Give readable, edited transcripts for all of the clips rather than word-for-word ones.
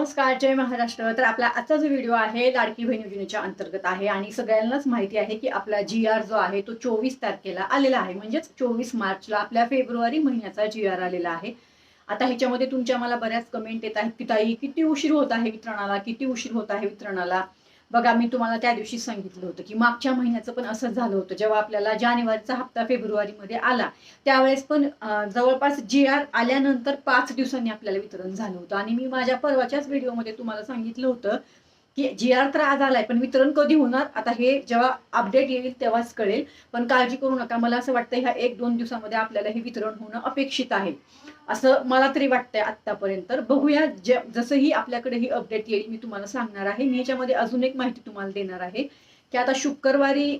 नमस्कार, जय महाराष्ट्र. तर आपला आजचा जो व्हिडिओ आहे लाडकी बहीण योजनेच्या अंतर्गत आहे आणि सगळ्यांनाच माहिती आहे की आपला जी-आर जो आहे तो 24 तारखेला आलेला आहे. म्हणजेच 24 मार्चला आपल्या फेब्रुवारी महिन्याचा जी-आर आलेला आहे. आता ह्याच्यामध्ये तुमच्या मला बऱ्याच कमेंट येत आहेत की ताई किती उशीर होत आहे वितरणाला, किती उशीर होत आहे वितरणाला. बघा, मी तुम्हाला त्या दिवशी सांगितलं होतं की मागच्या महिन्याचं पण असंच झालं होतं. जेव्हा आपल्याला जानेवारीचा हप्ता फेब्रुवारीमध्ये आला त्यावेळेस पण जवळपास जी-आर आल्यानंतर 5 दिवसांनी आपल्याला वितरण झालं होतं. आणि मी माझ्या परवाच्याच व्हिडिओमध्ये तुम्हाला सांगितलं होतं की जी-आर तर आज आलाय, पण वितरण कधी होणार आता हे जेव्हा अपडेट येईल तेव्हाच कळेल. पण काळजी करू नका, मला असं वाटतं ह्या 1-2 दिवसामध्ये आपल्याला हे वितरण होणं अपेक्षित आहे, असं मला तरी वाटतंय आतापर्यंत. तर बघूया, जसंही आपल्याकडे ही अपडेट येईल मी तुम्हाला सांगणार आहे. मी ह्याच्यामध्ये अजून एक माहिती तुम्हाला देणार आहे की आता शुक्रवारी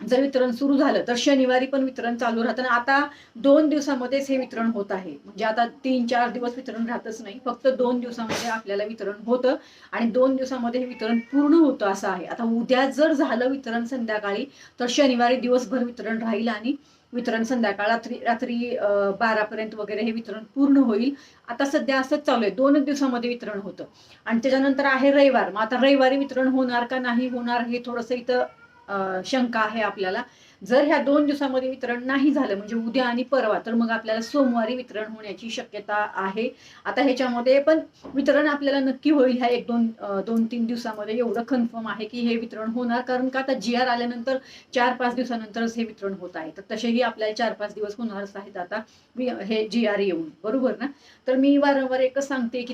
जर वितरण सुरू झालं तर शनिवारी पण वितरण चालू राहतं. आता 2 दिवसामध्येच हे वितरण होत आहे. म्हणजे आता 3-4 दिवस वितरण राहतच नाही, फक्त 2 दिवसामध्ये आपल्याला वितरण होतं आणि 2 दिवसामध्ये हे वितरण पूर्ण होतं असं आहे. आता उद्या जर झालं वितरण संध्याकाळी तर शनिवारी दिवसभर वितरण राहील आणि वितरण संध्याकाळ रात्री रात्री 12 पर्यंत वगैरे हे वितरण पूर्ण होईल. आता सध्या असंच चालू आहे, 2 दिवसामध्ये वितरण होतं आणि त्याच्यानंतर आहे रविवार. मग आता रविवारी वितरण होणार का नाही होणार हे थोडंसं इथं शंका आहे आपल्याला. जर ह्या 2 दिवसामध्ये वितरण नाही झालं म्हणजे उद्या आणि परवा, तर मग आपल्याला सोमवारी वितरण होण्याची शक्यता आहे. आता ह्याच्यामध्ये पण वितरण आपल्याला नक्की होईल ह्या 2-3 दिवसामध्ये, एवढं कन्फर्म आहे की हे वितरण होणार. कारण का आता जी-आर आल्यानंतर 4-5 दिवसानंतरच हे वितरण होत आहे. तर तसेही आपल्याला 4-5 दिवस होणारच आहेत आता हे जी-आर येऊन, बरोबर ना. तर मी वारंवार एकच सांगते की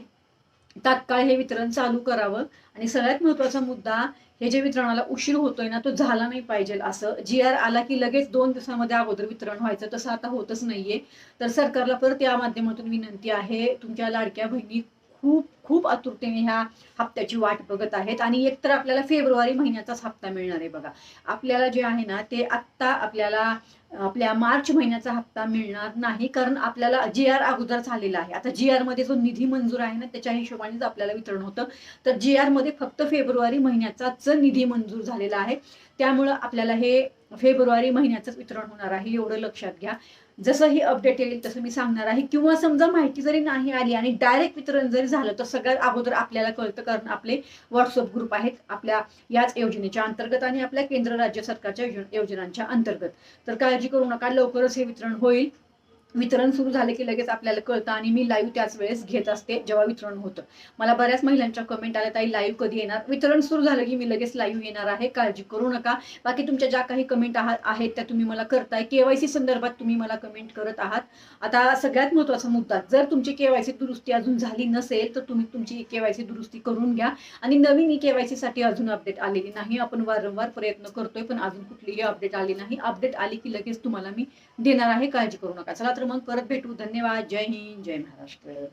तात्काळ हे वितरण चालू करावं. आणि सगळ्यात महत्वाचा मुद्दा, हे जे वितरणाला उशीर होतोय ना तो झाला नाही पाहिजे. असं जी-आर आला की लगेच 2 दिवसामध्ये अगोदर वितरण व्हायचं, तसं आता होतच नाहीये. तर सरकारला परत या माध्यमातून विनंती आहे, तुमच्या लाडक्या बहिणी खूप खूप आतुरतेने ह्या हप्त्याची वाट बघत आहेत. आणि एकतर आपल्याला फेब्रुवारी महिन्याचाच हप्ता मिळणार आहे. बघा, आपल्याला जे आहे ना ते आत्ता आपल्याला आपल्या मार्च महिन्याचा हप्ता मिळणार नाही, कारण आपल्याला जी-आर अगोदर झालेला आहे. आता जी-आर मध्ये जो निधी मंजूर आहे ना त्याच्या हिशोबानेच आपल्याला वितरण होतं. तर जी-आर मध्ये फक्त फेब्रुवारी महिन्याचाच निधी मंजूर झालेला आहे. त्यामुळं आपल्याला हे फेब्रुवारी महिन्याचंच वितरण होणार आहे, एवढं लक्षात घ्या. जसं ही अपडेट येईल तसं मी सांगणार आहे. किंवा समजा माहिती जरी नाही आली आणि डायरेक्ट वितरण जरी झालं तर सगळ्यात अगोदर आपल्याला कळतं, कारण आपले व्हॉट्सअप ग्रुप आहेत आपल्या याच योजनेच्या अंतर्गत आणि आपल्या केंद्र राज्य सरकारच्या योजनांच्या अंतर्गत. तर काळजी करू नका, लवकरच हे वितरण होईल. वितरण सुरू झाले की लगेच आपल्याला कळतं आणि मी लाईव्ह त्याच वेळेस घेत असते जेव्हा वितरण होतं. मला बऱ्याच महिलांच्या कमेंट आल्या, ताई लाईव्ह कधी येणार. वितरण सुरू झालं की मी लगेच लाईव्ह येणार आहे, काळजी करू नका. बाकी तुमच्या ज्या काही कमेंट आहेत त्या तुम्ही मला करताय. केवायसी संदर्भात तुम्ही मला कमेंट करत आहात. आता सगळ्यात महत्वाचा मुद्दा, जर तुमची केवायसी दुरुस्ती अजून झाली नसेल तर तुम्ही तुमची केवायसी दुरुस्ती करून घ्या. आणि नवीन केवायसी साठी अजून अपडेट आलेली नाही. आपण वारंवार प्रयत्न करतोय पण अजून कुठलीही अपडेट आली नाही. अपडेट आली की लगेच तुम्हाला मी देणार आहे, काळजी करू नका. चला तर मग परत भेटू. धन्यवाद. जय हिंद, जय महाराष्ट्र.